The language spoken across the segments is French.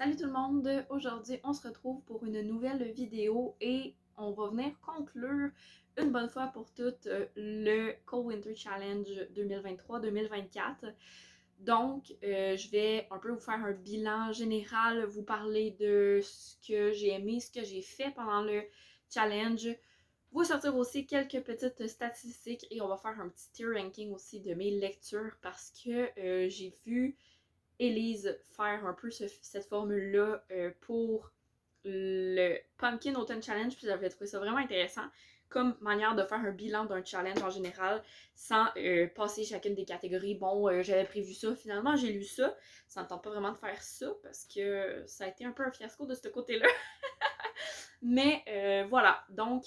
Salut tout le monde! Aujourd'hui, on se retrouve pour une nouvelle vidéo et on va venir conclure une bonne fois pour toutes le Cold Winter Challenge 2023-2024. Donc, je vais un peu vous faire un bilan général, vous parler de ce que j'ai aimé, ce que j'ai fait pendant le challenge, vous sortir aussi quelques petites statistiques et on va faire un petit tier ranking aussi de mes lectures parce que j'ai vu Élise faire un peu cette formule-là pour le Pumpkin Autumn Challenge, puis j'avais trouvé ça vraiment intéressant comme manière de faire un bilan d'un challenge en général sans passer chacune des catégories. Bon, j'avais prévu ça, finalement j'ai lu ça. Ça me tente pas vraiment de faire ça parce que ça a été un peu un fiasco de ce côté-là. Mais voilà, donc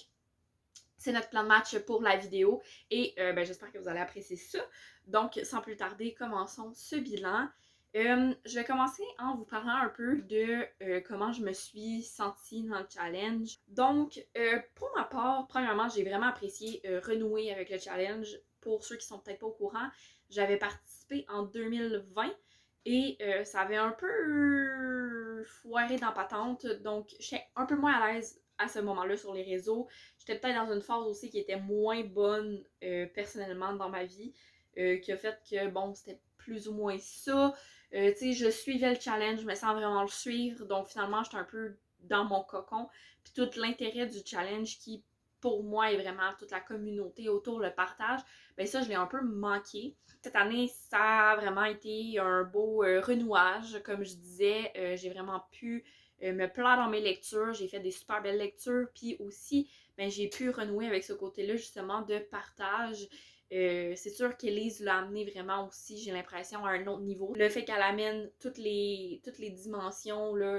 c'est notre plan de match pour la vidéo et j'espère que vous allez apprécier ça. Donc, sans plus tarder, commençons ce bilan. Je vais commencer en vous parlant un peu de comment je me suis sentie dans le challenge. Donc, pour ma part, premièrement, j'ai vraiment apprécié renouer avec le challenge. Pour ceux qui sont peut-être pas au courant, j'avais participé en 2020 et ça avait un peu foiré dans patente. Donc, j'étais un peu moins à l'aise à ce moment-là sur les réseaux. J'étais peut-être dans une phase aussi qui était moins bonne personnellement dans ma vie, qui a fait que, bon, c'était plus ou moins ça. Tu sais, je suivais le challenge, mais sans vraiment le suivre. Donc, finalement, j'étais un peu dans mon cocon. Puis tout l'intérêt du challenge qui, pour moi, est vraiment toute la communauté autour, le partage, ben ça, je l'ai un peu manqué. Cette année, ça a vraiment été un beau renouage. Comme je disais, j'ai vraiment pu me plaire dans mes lectures. J'ai fait des super belles lectures. Puis aussi, ben, j'ai pu renouer avec ce côté-là, justement, de partage. C'est sûr qu'Élise l'a amené vraiment aussi, j'ai l'impression, à un autre niveau. Le fait qu'elle amène toutes les dimensions là,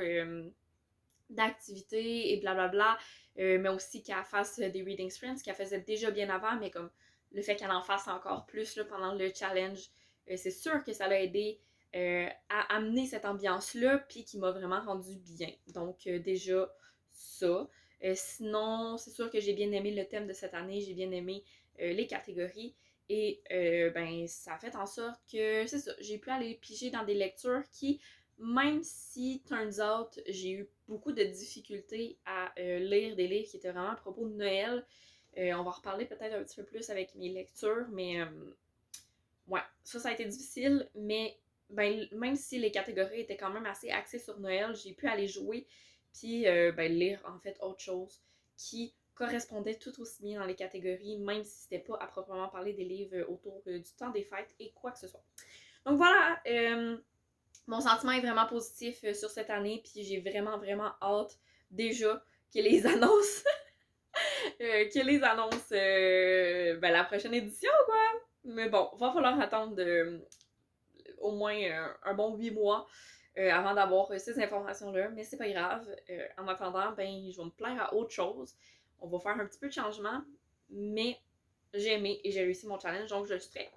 d'activité et blablabla, mais aussi qu'elle fasse des reading sprints, qu'elle faisait déjà bien avant, mais comme le fait qu'elle en fasse encore plus là, pendant le challenge, c'est sûr que ça l'a aidé à amener cette ambiance-là, puis qui m'a vraiment rendu bien. Donc déjà, ça. Sinon, c'est sûr que j'ai bien aimé le thème de cette année, j'ai bien aimé les catégories. Et ça a fait en sorte que, c'est ça, j'ai pu aller piger dans des lectures qui, même si, turns out, j'ai eu beaucoup de difficultés à lire des livres qui étaient vraiment à propos de Noël. On va en reparler peut-être un petit peu plus avec mes lectures, mais ouais, ça a été difficile, mais ben, même si les catégories étaient quand même assez axées sur Noël, j'ai pu aller jouer puis lire en fait autre chose qui correspondait tout aussi bien dans les catégories, même si c'était pas à proprement parler des livres autour du temps des fêtes et quoi que ce soit. Donc voilà, mon sentiment est vraiment positif sur cette année, puis j'ai vraiment, vraiment hâte déjà que les annonces, la prochaine édition, quoi. Mais bon, va falloir attendre au moins un bon 8 mois avant d'avoir ces informations-là, mais c'est pas grave. En attendant, ben, je vais me plaire à autre chose. On va faire un petit peu de changement, mais j'ai aimé et j'ai réussi mon challenge, donc je suis très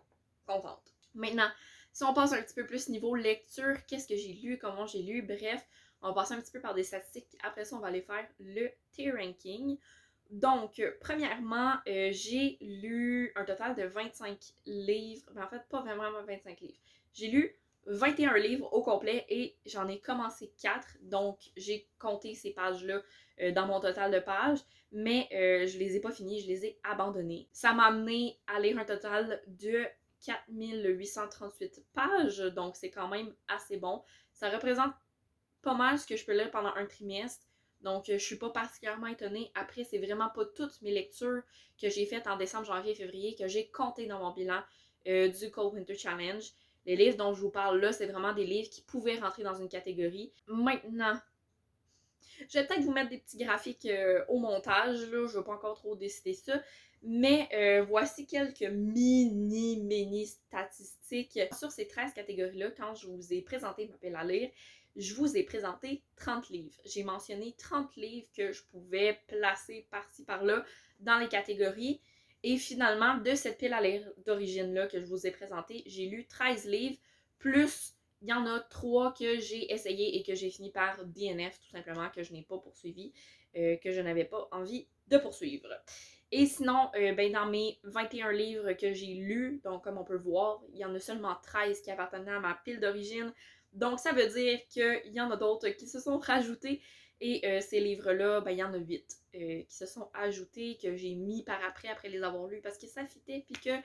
contente. Maintenant, si on passe un petit peu plus niveau lecture, qu'est-ce que j'ai lu, comment j'ai lu, bref, on va passer un petit peu par des statistiques. Après ça, on va aller faire le tier ranking. Donc, premièrement, j'ai lu un total de 25 livres. Mais en fait, pas vraiment 25 livres. J'ai lu 21 livres au complet et j'en ai commencé 4. Donc, j'ai compté ces pages-là dans mon total de pages. Mais je les ai pas finis, je les ai abandonnés. Ça m'a amené à lire un total de 4838 pages, donc c'est quand même assez bon. Ça représente pas mal ce que je peux lire pendant un trimestre, donc je suis pas particulièrement étonnée. Après, c'est vraiment pas toutes mes lectures que j'ai faites en décembre, janvier et février que j'ai comptées dans mon bilan du Cold Winter Challenge. Les livres dont je vous parle là, c'est vraiment des livres qui pouvaient rentrer dans une catégorie. Maintenant, je vais peut-être vous mettre des petits graphiques au montage, là, je ne vais pas encore trop décider ça. Mais voici quelques mini statistiques. Sur ces 13 catégories-là, quand je vous ai présenté M'appelle à lire, je vous ai présenté 30 livres. J'ai mentionné 30 livres que je pouvais placer par-ci par-là dans les catégories. Et finalement, de cette pile à lire d'origine-là que je vous ai présentée, j'ai lu 13 livres, plus il y en a 3 que j'ai essayé et que j'ai fini par DNF, tout simplement, que je n'ai pas poursuivi, que je n'avais pas envie de poursuivre. Et sinon, dans mes 21 livres que j'ai lus, donc comme on peut voir, il y en a seulement 13 qui appartenaient à ma pile d'origine. Donc, ça veut dire qu'il y en a d'autres qui se sont rajoutés. Et ces livres-là, ben, il y en a 8 qui se sont ajoutés, que j'ai mis par après les avoir lus, parce que ça fitait, puis que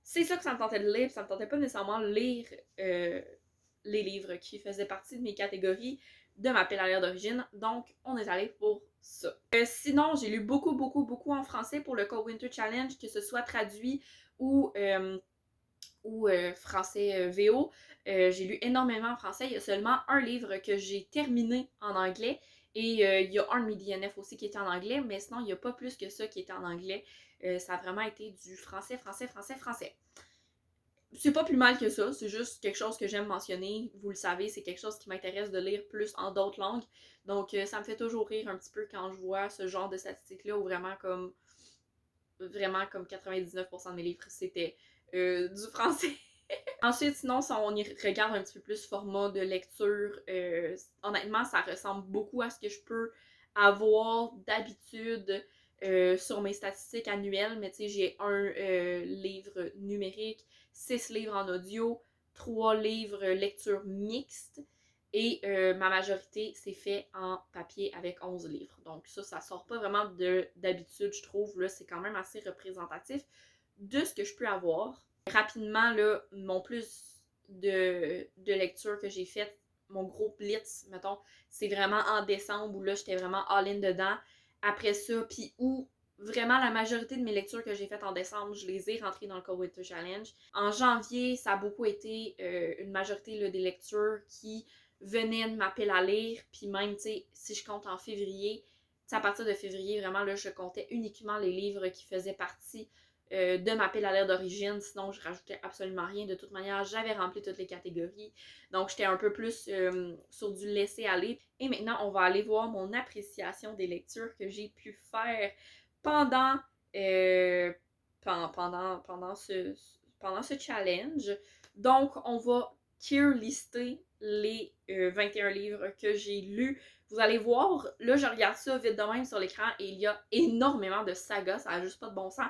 c'est ça que ça me tentait de lire, puis ça me tentait pas nécessairement de lire les livres qui faisaient partie de mes catégories de ma pile à lire d'origine. Donc, on est allé pour ça. Sinon, j'ai lu beaucoup en français pour le Cold Winter Challenge, que ce soit traduit ou français VO. J'ai lu énormément en français. Il y a seulement un livre que j'ai terminé en anglais. Et il y a un de mes DNF aussi qui était en anglais, mais sinon, il n'y a pas plus que ça qui était en anglais. Ça a vraiment été du français. C'est pas plus mal que ça, c'est juste quelque chose que j'aime mentionner. Vous le savez, c'est quelque chose qui m'intéresse de lire plus en d'autres langues. Donc, ça me fait toujours rire un petit peu quand je vois ce genre de statistiques-là où vraiment comme 99% de mes livres, c'était du français. Ensuite, sinon, si on y regarde un petit peu plus format de lecture, honnêtement, ça ressemble beaucoup à ce que je peux avoir d'habitude sur mes statistiques annuelles. Mais tu sais, j'ai un livre numérique, 6 livres en audio, 3 livres lecture mixte. Et ma majorité, c'est fait en papier avec 11 livres. Donc ça sort pas vraiment d'habitude, je trouve. Là, c'est quand même assez représentatif de ce que je peux avoir. Rapidement, là, mon plus de lecture que j'ai fait, mon gros blitz, mettons, c'est vraiment en décembre où là, j'étais vraiment all-in dedans. Après ça, puis où vraiment la majorité de mes lectures que j'ai faites en décembre, je les ai rentrées dans le Cold Winter Challenge. En janvier, ça a beaucoup été une majorité là, des lectures qui venaient de ma pile à lire. Puis même, tu sais, si je compte en février, à partir de février, vraiment, là, je comptais uniquement les livres qui faisaient partie de ma pile à lire d'origine, sinon je rajoutais absolument rien. De toute manière, j'avais rempli toutes les catégories. Donc j'étais un peu plus sur du laisser aller. Et maintenant, on va aller voir mon appréciation des lectures que j'ai pu faire pendant, pendant ce challenge. Donc, on va tier lister les 21 livres que j'ai lus. Vous allez voir, là, je regarde ça vite de même sur l'écran et il y a énormément de sagas, ça n'a juste pas de bon sens.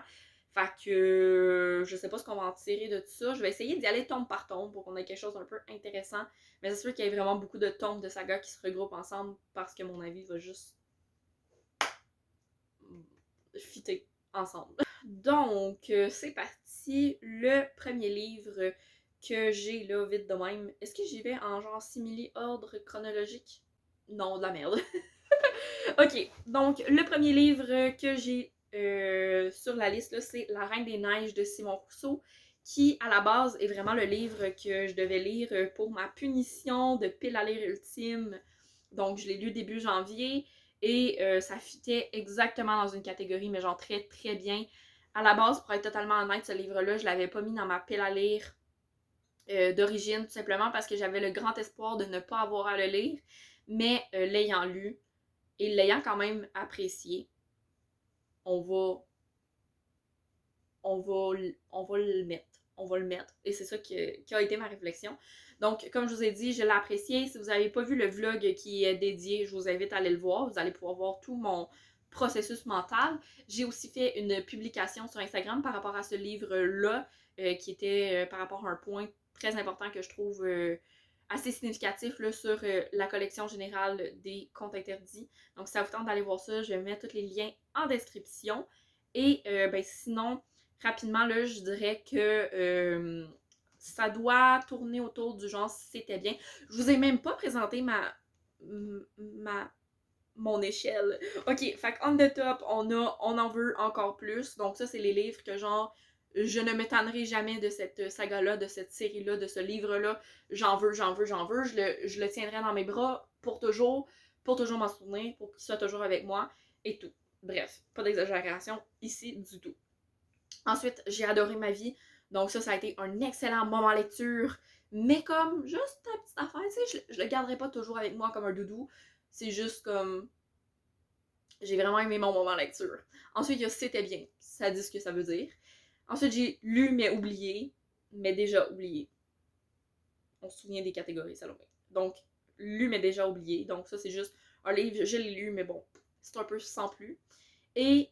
Fait que je sais pas ce qu'on va en tirer de tout ça. Je vais essayer d'y aller tome par tome pour qu'on ait quelque chose d'un peu intéressant. Mais c'est sûr qu'il y a vraiment beaucoup de tomes de sagas qui se regroupent ensemble parce que mon avis va juste fitter ensemble. Donc, c'est parti. Le premier livre que j'ai là, vite de même. Est-ce que j'y vais en genre simili-ordre chronologique? Non, de la merde. Ok, donc le premier livre que j'ai sur la liste, c'est La Reine des Neiges de Simon Rousseau, qui à la base est vraiment le livre que je devais lire pour ma punition de pile à lire ultime. Donc je l'ai lu début janvier et ça fitait exactement dans une catégorie, mais genre très très bien. À la base, pour être totalement honnête, ce livre-là, je l'avais pas mis dans ma pile à lire d'origine, tout simplement parce que j'avais le grand espoir de ne pas avoir à le lire. Mais l'ayant lu, et l'ayant quand même apprécié, on va le mettre. On va le mettre. Et c'est ça qui a été ma réflexion. Donc, comme je vous ai dit, je l'ai apprécié. Si vous n'avez pas vu le vlog qui est dédié, je vous invite à aller le voir. Vous allez pouvoir voir tout mon processus mental. J'ai aussi fait une publication sur Instagram par rapport à ce livre-là, qui était par rapport à un point très important que je trouve assez significatif là, sur la collection générale des contes interdits. Donc, si ça vous tente d'aller voir ça, je vais mettre tous les liens en description. Et ben, sinon, rapidement, là, je dirais que ça doit tourner autour du genre si c'était bien. Je vous ai même pas présenté mon échelle. Ok, fait on the top, on en veut encore plus. Donc ça, c'est les livres que genre, je ne m'étonnerai jamais de cette saga-là, de cette série-là, de ce livre-là. J'en veux. Je le tiendrai dans mes bras pour toujours m'en souvenir, pour qu'il soit toujours avec moi et tout. Bref, pas d'exagération ici du tout. Ensuite, j'ai adoré ma vie. Donc ça a été un excellent moment lecture. Mais comme juste ta petite affaire, tu sais, je le garderai pas toujours avec moi comme un doudou. C'est juste comme... J'ai vraiment aimé mon moment lecture. Ensuite, il y a C'était bien. Ça dit ce que ça veut dire. Ensuite, j'ai lu mais oublié. Mais déjà oublié. On se souvient des catégories, Salomé. Donc, lu mais déjà oublié. Donc ça, c'est juste un livre, je l'ai lu, mais bon, c'est un peu sans plus. Et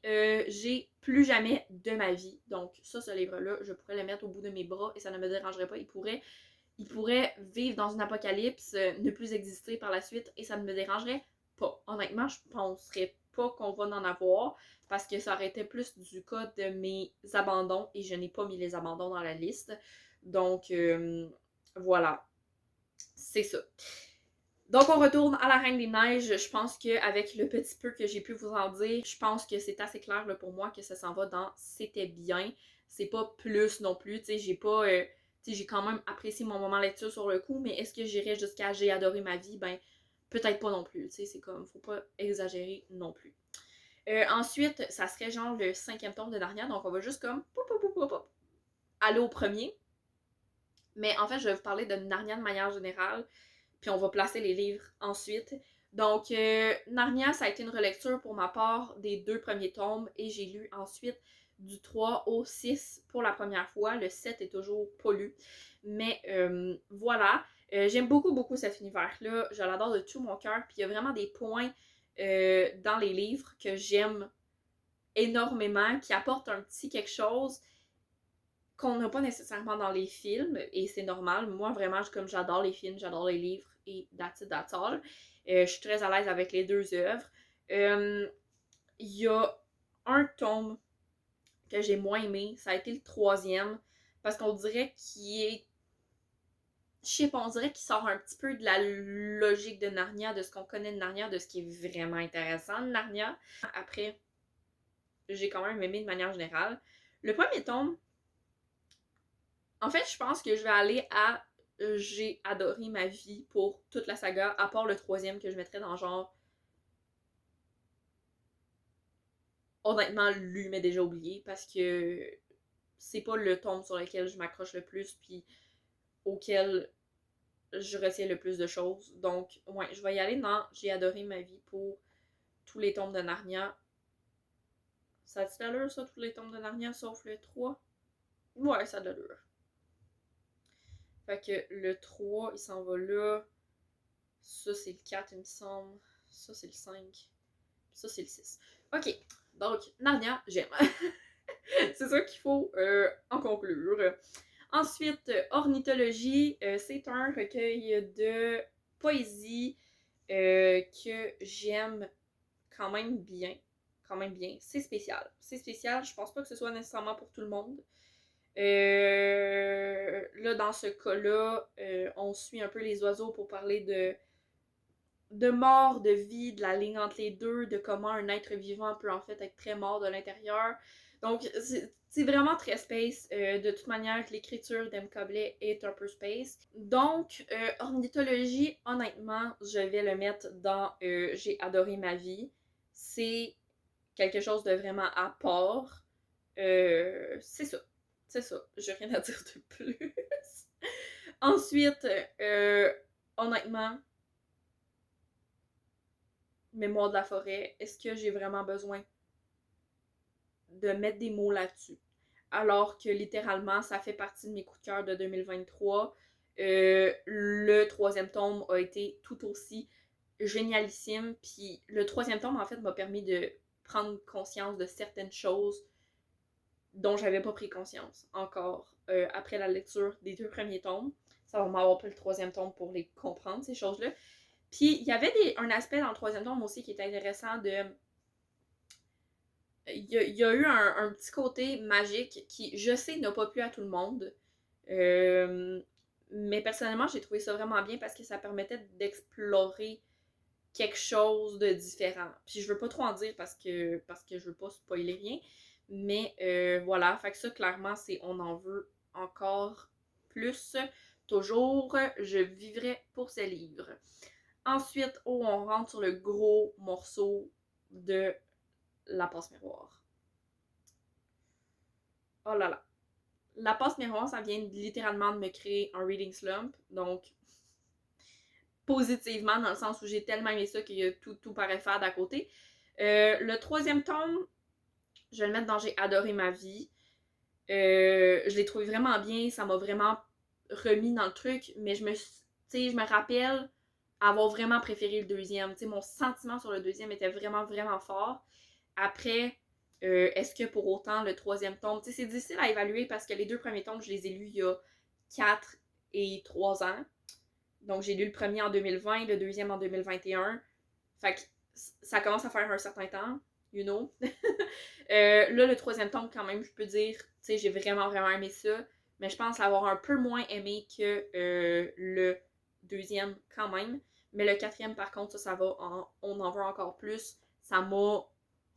j'ai Plus jamais de ma vie. Donc ça, ce livre-là, je pourrais le mettre au bout de mes bras et ça ne me dérangerait pas. Il pourrait il pourrait vivre dans une apocalypse, ne plus exister par la suite et ça ne me dérangerait pas. Honnêtement, je penserais pas qu'on va en avoir parce que ça aurait été plus du cas de mes abandons et je n'ai pas mis les abandons dans la liste. Donc, voilà. C'est ça. Donc, on retourne à la Reine des Neiges. Je pense qu'avec le petit peu que j'ai pu vous en dire, je pense que c'est assez clair là, pour moi que ça s'en va dans c'était bien. C'est pas plus non plus. Tu sais, j'ai pas. J'ai quand même apprécié mon moment lecture sur le coup, mais est-ce que j'irais jusqu'à j'ai adoré ma vie? Ben, peut-être pas non plus. Tu sais, c'est comme, faut pas exagérer non plus. Ensuite, ça serait genre le 5e tome de Narnia, donc on va juste comme aller au premier. Mais en fait, je vais vous parler de Narnia de manière générale, puis on va placer les livres ensuite. Donc, Narnia, ça a été une relecture pour ma part des 2 premiers tomes et j'ai lu ensuite du 3 au 6 pour la première fois. Le 7 est toujours pas lu. Mais voilà, j'aime beaucoup cet univers-là. Je l'adore de tout mon cœur. Puis il y a vraiment des points dans les livres que j'aime énormément, qui apportent un petit quelque chose qu'on n'a pas nécessairement dans les films, et c'est normal. Moi, vraiment, comme j'adore les films, j'adore les livres, et that's it, that's all. Je suis très à l'aise avec les 2 œuvres. Il y a un tome que j'ai moins aimé, ça a été le 3e, parce qu'on dirait qu'il est... Je sais pas, on dirait qu'il sort un petit peu de la logique de Narnia, de ce qu'on connaît de Narnia, de ce qui est vraiment intéressant de Narnia. Après, j'ai quand même aimé de manière générale. Le premier tome, en fait, je pense que je vais aller à j'ai adoré ma vie pour toute la saga, à part le 3e que je mettrais dans genre honnêtement lu mais déjà oublié parce que c'est pas le tome sur lequel je m'accroche le plus puis auquel je retiens le plus de choses. Donc, ouais, je vais y aller dans j'ai adoré ma vie pour tous les tomes de Narnia. Ça a-t-il l'allure, ça, tous les tomes de Narnia, sauf le 3? Ouais, ça a de l'allure. Fait que le 3, il s'en va là. Ça, c'est le 4, il me semble. Ça, c'est le 5. Ça, c'est le 6. Ok, donc, Narnia, j'aime. C'est ça qu'il faut en conclure. Ensuite, Ornithologie, c'est un recueil de poésie que j'aime quand même bien. Quand même bien. C'est spécial. C'est spécial. Je pense pas que ce soit nécessairement pour tout le monde. Là, dans ce cas-là, on suit un peu les oiseaux pour parler de mort, de vie, de la ligne entre les deux, de comment un être vivant peut en fait être très mort de l'intérieur. Donc, c'est vraiment très space. De toute manière, l'écriture d'M. Coblet est un peu space. Donc, ornithologie, honnêtement, je vais le mettre dans j'ai adoré ma vie. C'est quelque chose de vraiment à part. C'est ça. C'est ça. J'ai rien à dire de plus. Ensuite, honnêtement, Mémoire de la forêt, est-ce que j'ai vraiment besoin de mettre des mots là-dessus? Alors que littéralement, ça fait partie de mes coups de cœur de 2023. Le 3e tome a été tout aussi génialissime. Puis le 3e tome, en fait, m'a permis de prendre conscience de certaines choses dont j'avais pas pris conscience encore après la lecture des 2 premiers tomes. Ça va m'avoir pris le 3e tome pour les comprendre, ces choses-là. Puis il y avait un aspect dans le 3e tome aussi qui était intéressant de... Il y a eu un petit côté magique qui, je sais, n'a pas plu à tout le monde. Mais personnellement, j'ai trouvé ça vraiment bien parce que ça permettait d'explorer quelque chose de différent. Puis je veux pas trop en dire parce que je veux pas spoiler rien. Mais voilà, fait que ça, clairement, c'est on en veut encore plus. Toujours, je vivrai pour ces livres. Ensuite, on rentre sur le gros morceau de la passe miroir. Oh là là. La passe miroir, ça vient littéralement de me créer un reading slump. Donc, positivement, dans le sens où j'ai tellement aimé ça que tout paraît faire d'à côté. Le 3e tome, je vais le mettre dans J'ai adoré ma vie. Je l'ai trouvé vraiment bien. Ça m'a vraiment remis dans le truc. Mais je me rappelle avoir vraiment préféré le 2e. T'sais, mon sentiment sur le 2e était vraiment fort. Après, est-ce que pour autant le 3e tome, c'est difficile à évaluer parce que les 2 premiers tomes, je les ai lus il y a 4 et 3 ans. Donc, j'ai lu le premier en 2020, le deuxième en 2021. Fait que ça commence à faire un certain temps, you know. Là, le troisième tome, quand même, je peux dire, tu sais, j'ai vraiment, vraiment aimé ça. Mais je pense l'avoir un peu moins aimé que le deuxième, quand même. Mais le quatrième, par contre, ça va on en veut encore plus. Ça m'a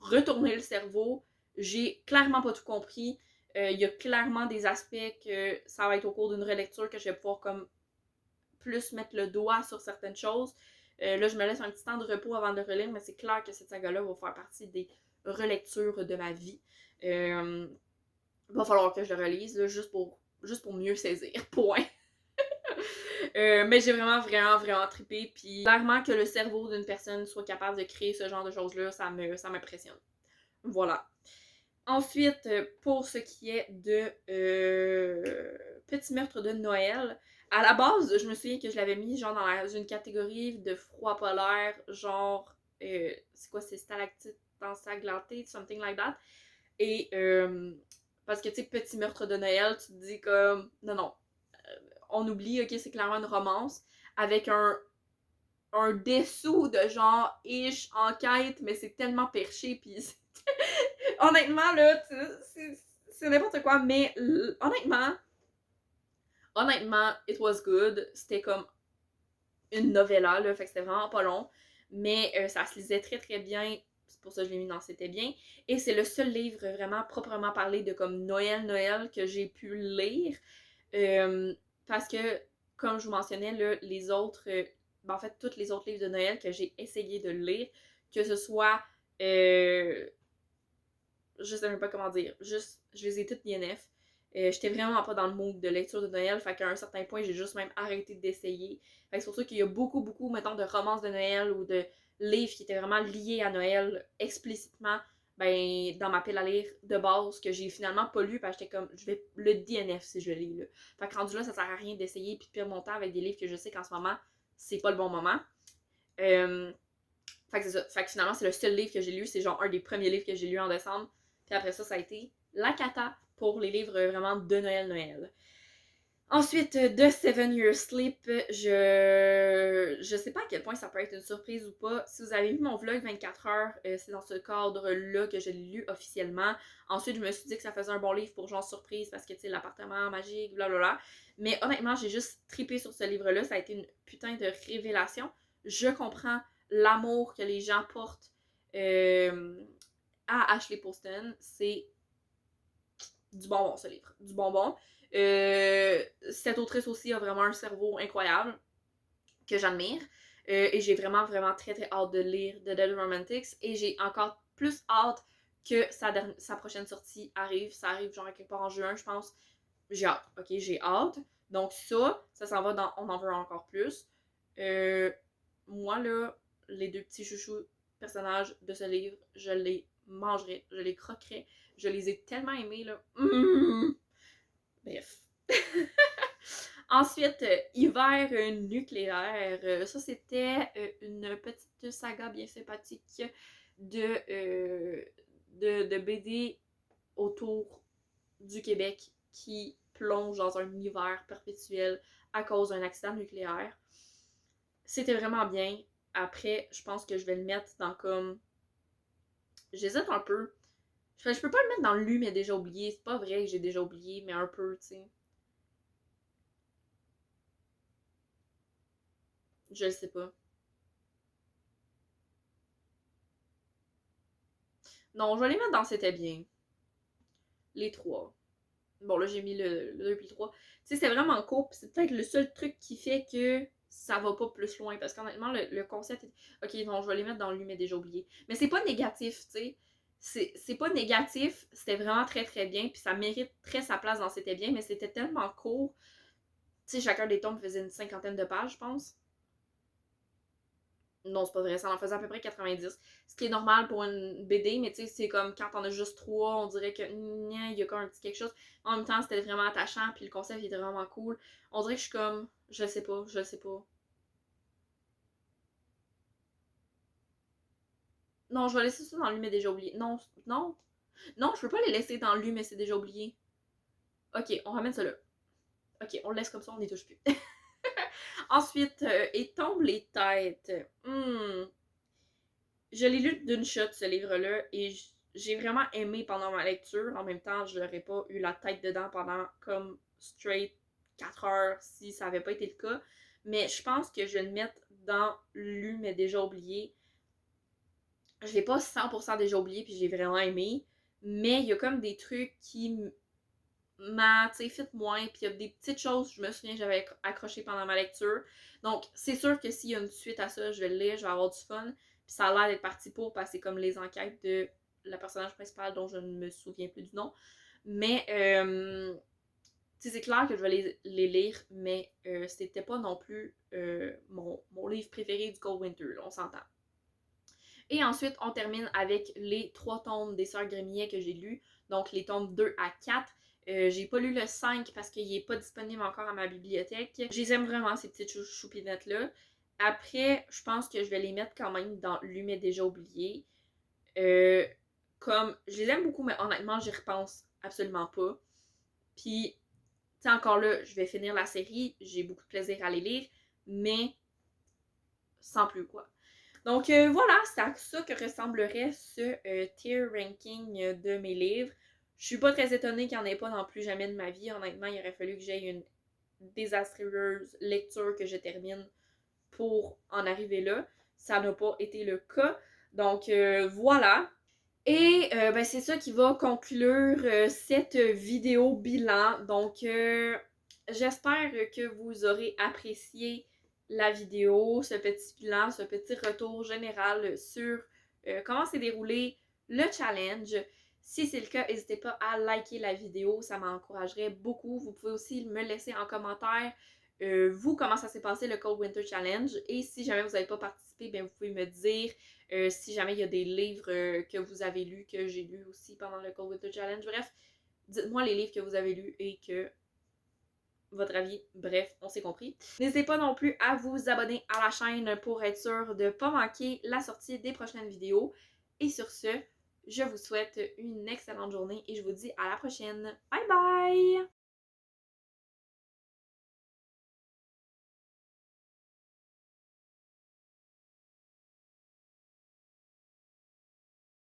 retourné le cerveau. J'ai clairement pas tout compris. Il y a clairement des aspects que ça va être au cours d'une relecture que je vais pouvoir comme plus mettre le doigt sur certaines choses. Là, je me laisse un petit temps de repos avant de le relire, mais c'est clair que cette saga-là va faire partie des relectures de ma vie. Va falloir que je le relise, là, juste pour mieux saisir. Point. Mais j'ai vraiment, vraiment, vraiment trippé. Puis clairement que le cerveau d'une personne soit capable de créer ce genre de choses-là, ça m'impressionne. Voilà. Ensuite, pour ce qui est de Petit meurtre de Noël, à la base, je me souviens que je l'avais mis genre dans une catégorie de froid polaire, genre, c'est quoi, c'est stalactite ensanglantée, something like that. Et, parce que, tu sais, Petit meurtre de Noël, tu te dis comme, non, on oublie, ok, c'est clairement une romance, avec un dessous de genre, ish, enquête, mais c'est tellement perché, pis honnêtement, là, c'est n'importe quoi, mais honnêtement, it was good. C'était comme une novella, là, fait que c'était vraiment pas long, mais ça se lisait très très bien, c'est pour ça que je l'ai mis dans C'était bien, et c'est le seul livre vraiment proprement parlé de comme Noël que j'ai pu lire, parce que, comme je vous mentionnais, là, les autres, en fait, tous les autres livres de Noël que j'ai essayé de lire, que ce soit je sais même pas comment dire, juste, je les ai toutes DNF. J'étais vraiment pas dans le mood de lecture de Noël, fait qu'à un certain point, j'ai juste même arrêté d'essayer. Fait que c'est pour ça qu'il y a beaucoup, beaucoup, mettons, de romances de Noël ou de livres qui étaient vraiment liés à Noël explicitement, ben, dans ma pile à lire de base, que j'ai finalement pas lu, parce que j'étais comme, je vais le DNF si je lis, là. Fait que rendu là, ça sert à rien d'essayer puis de perdre mon temps avec des livres que je sais qu'en ce moment, c'est pas le bon moment. Fait que c'est ça. Fait que finalement, c'est le seul livre que j'ai lu. C'est genre un des premiers livres que j'ai lu en décembre. Puis après ça, ça a été la cata pour les livres vraiment de Noël. Ensuite, de Seven Years Sleep, je sais pas à quel point ça peut être une surprise ou pas. Si vous avez vu mon vlog 24 heures, c'est dans ce cadre-là que je l'ai lu officiellement. Ensuite, je me suis dit que ça faisait un bon livre pour genre surprise parce que, tu sais, l'appartement magique, blablabla. Mais honnêtement, j'ai juste trippé sur ce livre-là. Ça a été une putain de révélation. Je comprends l'amour que les gens portent à Ashley Poston. C'est du bonbon, ce livre. Du bonbon. Cette autrice aussi a vraiment un cerveau incroyable que j'admire. Et j'ai vraiment, vraiment très, très hâte de lire The Dead Romantics. Et j'ai encore plus hâte que sa prochaine sortie arrive. Ça arrive genre quelque part en juin, je pense. J'ai hâte. Ok, j'ai hâte. Donc ça s'en va dans On en veut encore plus. Moi, là, les deux petits chouchous personnages de ce livre, je les mangerais, je les croquerais. Je les ai tellement aimés, là. Bref. Ensuite, Hiver nucléaire. Ça, c'était une petite saga bien sympathique de BD autour du Québec qui plonge dans un hiver perpétuel à cause d'un accident nucléaire. C'était vraiment bien. Après, je pense que je vais le mettre dans comme... J'hésite un peu. Je peux pas le mettre dans Lu, mais déjà oublié. C'est pas vrai que j'ai déjà oublié, mais un peu, tu sais. Je le sais pas. Non, je vais les mettre dans C'était bien. Les trois. Bon, là, j'ai mis le 2 puis le 3. Tu sais, c'est vraiment court, pis c'est peut-être le seul truc qui fait que ça va pas plus loin. Parce qu'honnêtement, le concept est... Ok, non, je vais les mettre dans Lui, mais déjà oublié. Mais c'est pas négatif, tu sais. C'est pas négatif, c'était vraiment très très bien, puis ça mérite très sa place dans C'était bien, mais c'était tellement court. Tu sais, chacun des tomes faisait une cinquantaine de pages, je pense. Non, c'est pas vrai, ça en faisait à peu près 90. Ce qui est normal pour une BD, mais tu sais, c'est comme quand t'en as juste 3, on dirait que il y a comme un petit quelque chose. En même temps, c'était vraiment attachant, puis le concept était vraiment cool. On dirait que je suis comme, je sais pas. Non, je vais laisser ça dans lui, mais déjà oublié. Non, non, non, je peux pas les laisser dans lui, mais c'est déjà oublié. Ok, on ramène ça là. Ok, on le laisse comme ça, on n'y touche plus. Ensuite, Et tombent les têtes. Je l'ai lu d'une shot, ce livre-là, et j'ai vraiment aimé pendant ma lecture. En même temps, je n'aurais pas eu la tête dedans pendant comme straight 4 heures si ça n'avait pas été le cas. Mais je pense que je vais le mettre dans lu mais déjà oublié. Je l'ai pas 100% déjà oublié puis j'ai vraiment aimé. Mais il y a comme des trucs qui m'a, tu sais, fit moins. Puis il y a des petites choses, je me souviens, j'avais accroché pendant ma lecture. Donc, c'est sûr que s'il y a une suite à ça, je vais le lire, je vais avoir du fun. Puis ça a l'air d'être parti pour, parce que c'est comme les enquêtes de la personnage principale dont je ne me souviens plus du nom. Mais, tu sais, c'est clair que je vais les lire, mais c'était pas non plus mon livre préféré du Cold Winter, là, on s'entend. Et ensuite, on termine avec les 3 tomes des Sœurs Grémillet que j'ai lus, donc les tomes 2 à 4. J'ai pas lu le 5 parce qu'il est pas disponible encore à ma bibliothèque. Je les aime vraiment, ces petites choupinettes-là. Après, je pense que je vais les mettre quand même dans Lu mais déjà oublié. Comme, je les aime beaucoup, mais honnêtement, j'y repense absolument pas. Puis, tu sais, encore là, je vais finir la série, j'ai beaucoup de plaisir à les lire, mais sans plus, quoi. Donc voilà, c'est à ça que ressemblerait ce tier ranking de mes livres. Je suis pas très étonnée qu'il n'y en ait pas dans Plus jamais de ma vie. Honnêtement, il aurait fallu que j'aie une désastreuse lecture que je termine pour en arriver là. Ça n'a pas été le cas. Donc voilà. Et ben, c'est ça qui va conclure cette vidéo bilan. Donc j'espère que vous aurez apprécié la vidéo, ce petit bilan, ce petit retour général sur comment s'est déroulé le challenge. Si c'est le cas, n'hésitez pas à liker la vidéo, ça m'encouragerait beaucoup. Vous pouvez aussi me laisser en commentaire vous, comment ça s'est passé le Cold Winter Challenge. Et si jamais vous n'avez pas participé, bien, vous pouvez me dire si jamais il y a des livres que vous avez lus, que j'ai lus aussi pendant le Cold Winter Challenge. Bref, dites-moi les livres que vous avez lus et que votre avis. Bref, on s'est compris. N'hésitez pas non plus à vous abonner à la chaîne pour être sûr de ne pas manquer la sortie des prochaines vidéos. Et sur ce, je vous souhaite une excellente journée et je vous dis à la prochaine. Bye bye!